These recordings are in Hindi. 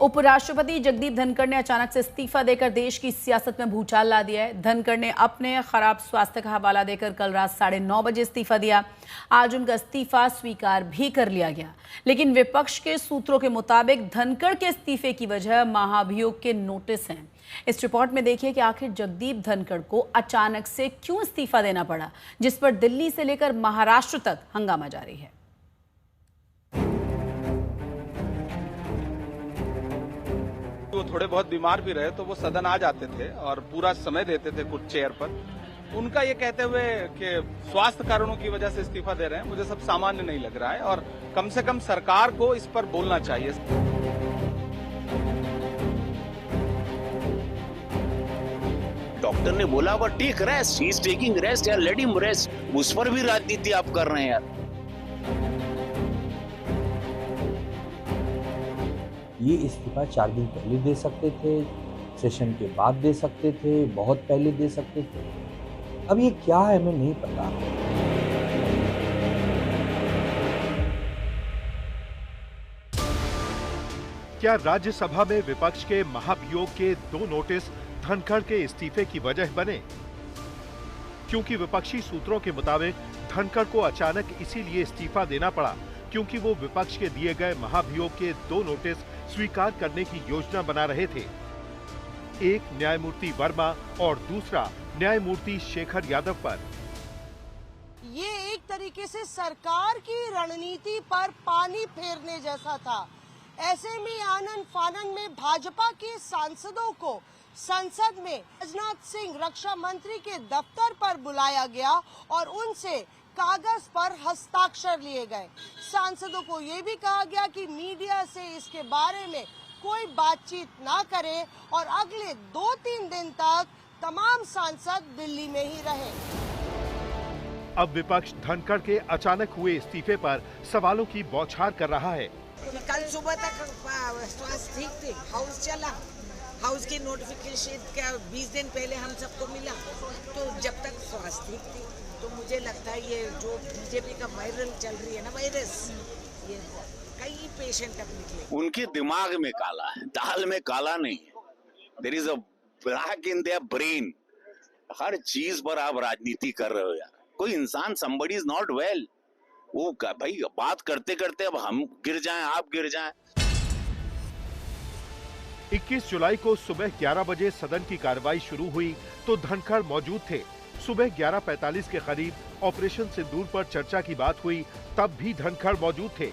उपराष्ट्रपति जगदीप धनखड़ ने अचानक से इस्तीफा देकर देश की सियासत में भूचाल ला दिया है। धनखड़ ने अपने खराब स्वास्थ्य का हवाला देकर कल रात 9:30 बजे इस्तीफा दिया। आज उनका इस्तीफा स्वीकार भी कर लिया गया, लेकिन विपक्ष के सूत्रों के मुताबिक धनखड़ के इस्तीफे की वजह महाभियोग के नोटिस हैं। इस रिपोर्ट में देखिए कि आखिर जगदीप धनखड़ को अचानक से क्यों इस्तीफा देना पड़ा, जिस पर दिल्ली से लेकर महाराष्ट्र तक हंगामा जारी है। वो थोड़े बहुत बीमार भी रहे तो वो सदन आ जाते थे और पूरा समय देते थे कुछ चेयर पर। उनका ये कहते हुए कि स्वास्थ्य कारणों की वजह से इस्तीफा दे रहे हैं, मुझे सब सामान्य नहीं लग रहा है और कम से कम सरकार को इस पर बोलना चाहिए। डॉक्टर ने बोला वो take rest, he is taking rest यार, लेट हिम रेस्ट। उस पर भी राजनीति आप कर रहे हैं यार। ये इस्तीफा 4 दिन पहले दे सकते थे, सेशन के बाद दे सकते थे, बहुत पहले दे सकते थे। अब ये क्या है हमें नहीं पता। क्या राज्यसभा में विपक्ष के महाभियोग के 2 नोटिस धनखड़ के इस्तीफे की वजह बने? क्योंकि विपक्षी सूत्रों के मुताबिक धनखड़ को अचानक इसीलिए इस्तीफा देना पड़ा क्योंकि वो विपक्ष के दिए गए महाभियोग के 2 नोटिस स्वीकार करने की योजना बना रहे थे। एक न्यायमूर्ति वर्मा और दूसरा न्यायमूर्ति शेखर यादव पर। ये एक तरीके से सरकार की रणनीति पर पानी फेरने जैसा था। ऐसे में आनन फानन में भाजपा के सांसदों को संसद में राजनाथ सिंह रक्षा मंत्री के दफ्तर पर बुलाया गया और उनसे कागज पर हस्ताक्षर लिए गए। सांसदों को ये भी कहा गया कि मीडिया से इसके बारे में कोई बातचीत ना करे और अगले 2-3 दिन तक तमाम सांसद दिल्ली में ही रहे। अब विपक्ष धनखड़ के अचानक हुए इस्तीफे पर सवालों की बौछार कर रहा है। कल सुबह तक स्वास्थ्य ठीक थे, हाउस चला, हाउस की नोटिफिकेशन का 20 दिन पहले हम सबको मिला, तो जब तक स्वास्थ्य ठीक थी तो मुझे लगता है ये जो बीजेपी का वायरल चल रही है ना वायरस, ये कई पेशेंट अब निकले। उनके दिमाग में काला है, दाल में काला नहीं है। There is a black in there brain. हर चीज पर आप राजनीति कर रहे हो यार। कोई इंसान somebody is not well, वो भाई बात करते करते अब हम गिर जाएं, आप गिर जाएं। 21 जुलाई को सुबह 11 बजे सदन की कार्रवाई शुरू हुई तो धनखड़ मौजूद थे। सुबह 11:45 के करीब ऑपरेशन सिंदूर पर चर्चा की बात हुई, तब भी धनखड़ मौजूद थे।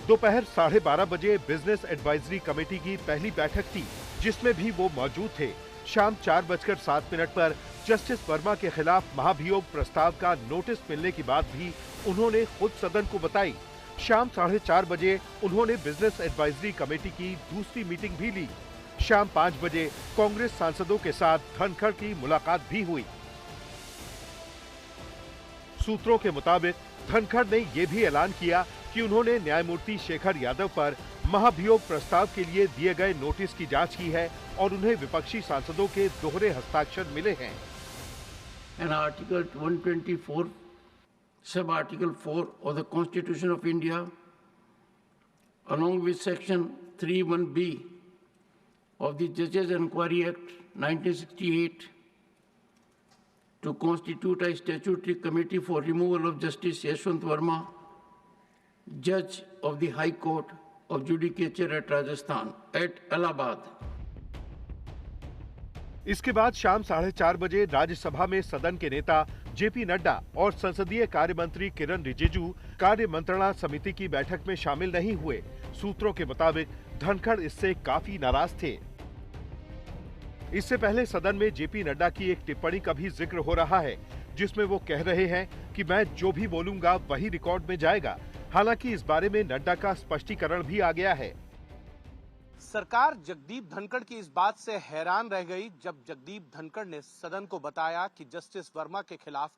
दोपहर 12:30 बजे बिजनेस एडवाइजरी कमेटी की पहली बैठक थी, जिसमें भी वो मौजूद थे। शाम 4:07 पर जस्टिस वर्मा के खिलाफ महाभियोग प्रस्ताव का नोटिस मिलने की बात भी उन्होंने खुद सदन को बताई। शाम 4:30 बजे उन्होंने बिजनेस एडवाइजरी कमेटी की दूसरी मीटिंग भी ली। शाम 5 बजे कांग्रेस सांसदों के साथ धनखड़ की मुलाकात भी हुई। सूत्रों के मुताबिक धनखड़ ने यह भी ऐलान किया कि उन्होंने न्यायमूर्ति शेखर यादव पर महाभियोग प्रस्ताव के लिए दिए गए नोटिस की जांच की है और उन्हें विपक्षी सांसदों के दोहरे हस्ताक्षर मिले हैं। And Article 124, Sub-Article 4 of the Constitution of India, along with Section 3(1)(b) of the Judges Enquiry Act 1968, to constitute a statutory committee for removal of Justice Yashwant Verma, Judge of the High Court of Judicature at Rajasthan, at Allahabad. इसके बाद शाम 4:30 बजे राज्यसभा में सदन के नेता जेपी नड्डा और संसदीय कार्य मंत्री किरण रिजिजू कार्य मंत्रणा समिति की बैठक में शामिल नहीं हुए। सूत्रों के मुताबिक धनखड़ इससे काफी नाराज थे। इससे पहले सदन में जेपी नड्डा की एक टिप्पणी का भी जिक्र हो रहा है, जिसमें वो कह रहे हैं कि मैं जो भी बोलूंगा वही रिकॉर्ड में जाएगा। हालांकि इस बारे में नड्डा का स्पष्टीकरण भी आ गया है। सरकार जगदीप धनखड़ की इस बात से हैरान रह गई जब जगदीप धनखड़ ने सदन को बताया कि जस्टिस वर्मा के खिलाफ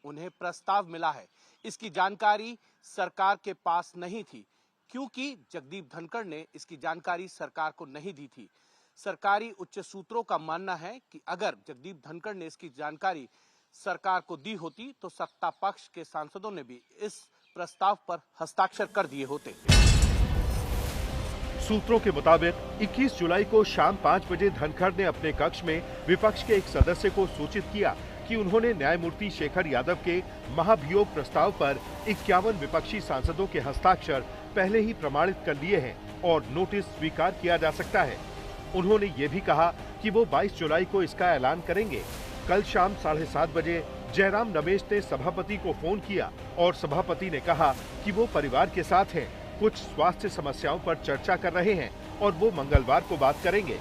उन्हें प्रस्ताव मिला है। इसकी जानकारी सरकार के पास नहीं थी, क्योंकि जगदीप धनखड़ ने इसकी जानकारी सरकार को नहीं दी थी। सरकारी उच्च सूत्रों का मानना है कि अगर जगदीप धनखड़ ने इसकी जानकारी सरकार को दी होती तो सत्ता पक्ष के सांसदों ने भी इस प्रस्ताव पर हस्ताक्षर कर दिए होते। सूत्रों के मुताबिक 21 जुलाई को शाम 5 बजे धनखड़ ने अपने कक्ष में विपक्ष के एक सदस्य को सूचित किया कि उन्होंने न्यायमूर्ति शेखर यादव के महाभियोग प्रस्ताव पर 51 विपक्षी सांसदों के हस्ताक्षर पहले ही प्रमाणित कर लिए हैं और नोटिस स्वीकार किया जा सकता है। उन्होंने ये भी कहा कि वो 22 जुलाई को इसका ऐलान करेंगे। कल शाम 7:30 बजे जयराम रमेश ने सभापति को फोन किया और सभापति ने कहा कि वो परिवार के साथ हैं, कुछ स्वास्थ्य समस्याओं पर चर्चा कर रहे हैं और वो मंगलवार को बात करेंगे।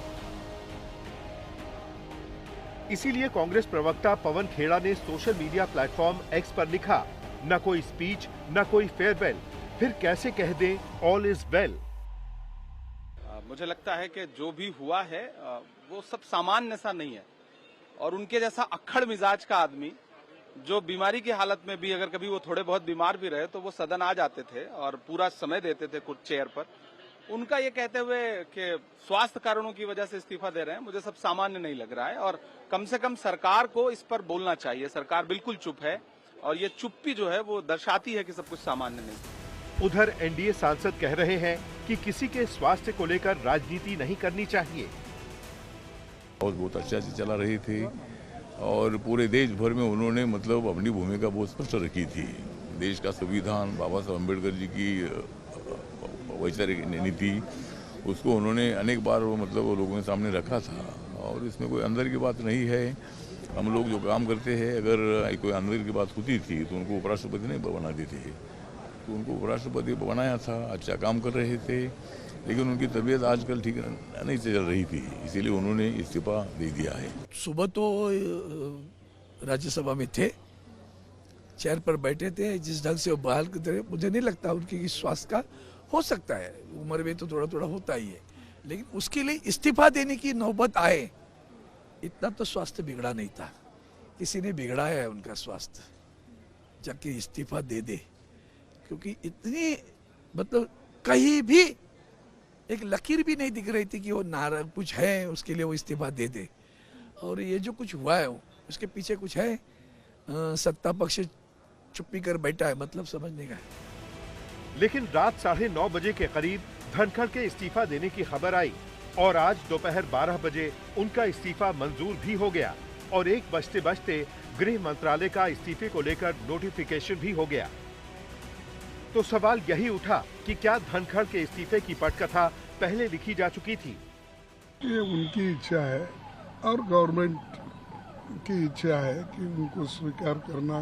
इसीलिए कांग्रेस प्रवक्ता पवन खेड़ा ने सोशल मीडिया प्लेटफॉर्म एक्स पर लिखा, न कोई स्पीच, न कोई फेयरवेल, फिर कैसे कह दें ऑल इज वेल। मुझे लगता है कि जो भी हुआ है वो सब सामान्य सा नहीं है और उनके जैसा अक्खड़ मिजाज का आदमी जो बीमारी की हालत में भी अगर कभी वो थोड़े बहुत बीमार भी रहे तो वो सदन आ जाते थे और पूरा समय देते थे कुछ चेयर पर। उनका ये कहते हुए कि स्वास्थ्य कारणों की वजह से इस्तीफा दे रहे हैं, मुझे सब सामान्य नहीं लग रहा है और कम से कम सरकार को इस पर बोलना चाहिए। सरकार बिल्कुल चुप है और ये चुप्पी जो है वो दर्शाती है कि सब कुछ सामान्य नहीं। उधर एनडीए सांसद कह रहे हैं कि किसी के स्वास्थ्य को लेकर राजनीति नहीं करनी चाहिए। बहुत अच्छा से चला रही थी और पूरे देश भर में उन्होंने मतलब अपनी भूमिका बहुत स्पष्ट रखी थी। देश का संविधान, बाबा साहब अम्बेडकर जी की वैचारिक नीति, उसको उन्होंने अनेक बार मतलब लोगों के सामने रखा था और इसमें कोई अंदर की बात नहीं है। हम लोग जो काम करते हैं, अगर कोई अंदर की बात होती थी तो उनको उपराष्ट्रपति नहीं बनाते थे, तो उनको उपराष्ट्रपति बनाया था। अच्छा काम कर रहे थे, लेकिन उनकी तबीयत आजकल ठीक नहीं चल रही थी, इसीलिए उन्होंने इस्तीफा दे दिया है। सुबह तो राज्यसभा में थे, चेयर पर बैठे थे, जिस ढंग से वो बहाल करते रहे, मुझे नहीं लगता उनकी स्वास्थ्य का हो सकता है, उम्र में तो थोड़ा थोड़ा होता ही है, लेकिन उसके लिए इस्तीफा देने की नौबत आए, इतना तो स्वास्थ्य बिगड़ा नहीं था। किसी ने बिगड़ाया है उनका स्वास्थ्य, जाके इस्तीफा दे दे, क्योंकि इतनी मतलब कहीं भी एक लकीर भी नहीं दिख रही थी कि वो नाराज कुछ है उसके लिए वो इस्तीफा दे दे। और ये जो कुछ हुआ है उसके पीछे कुछ है, सत्ता पक्ष चुप्पी कर बैठा है, मतलब समझने का है। लेकिन रात 9:30 बजे के करीब धनखड़ के इस्तीफा देने की खबर आई और आज दोपहर 12 बजे उनका इस्तीफा मंजूर भी हो गया और 1 बजते गृह मंत्रालय का इस्तीफे को लेकर नोटिफिकेशन भी हो गया। तो सवाल यही उठा कि क्या धनखड़ के इस्तीफे की पटकथा पहले लिखी जा चुकी थी? ये उनकी इच्छा है और गवर्नमेंट की इच्छा है कि उनको स्वीकार करना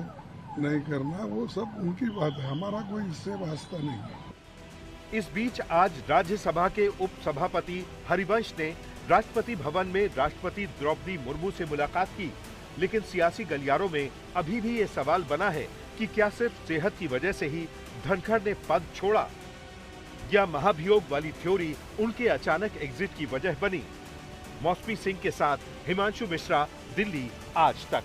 नहीं करना, वो सब उनकी बात है, हमारा कोई इससे वास्ता नहीं। इस बीच आज राज्यसभा के उप सभापति हरिवंश ने राष्ट्रपति भवन में राष्ट्रपति द्रौपदी मुर्मू से मुलाकात की, लेकिन सियासी गलियारों में अभी भी ये सवाल बना है कि क्या सिर्फ सेहत की वजह से ही धनखड़ ने पद छोड़ा या महाभियोग वाली थ्योरी उनके अचानक एग्जिट की वजह बनी। मौसमी सिंह के साथ हिमांशु मिश्रा, दिल्ली आज तक।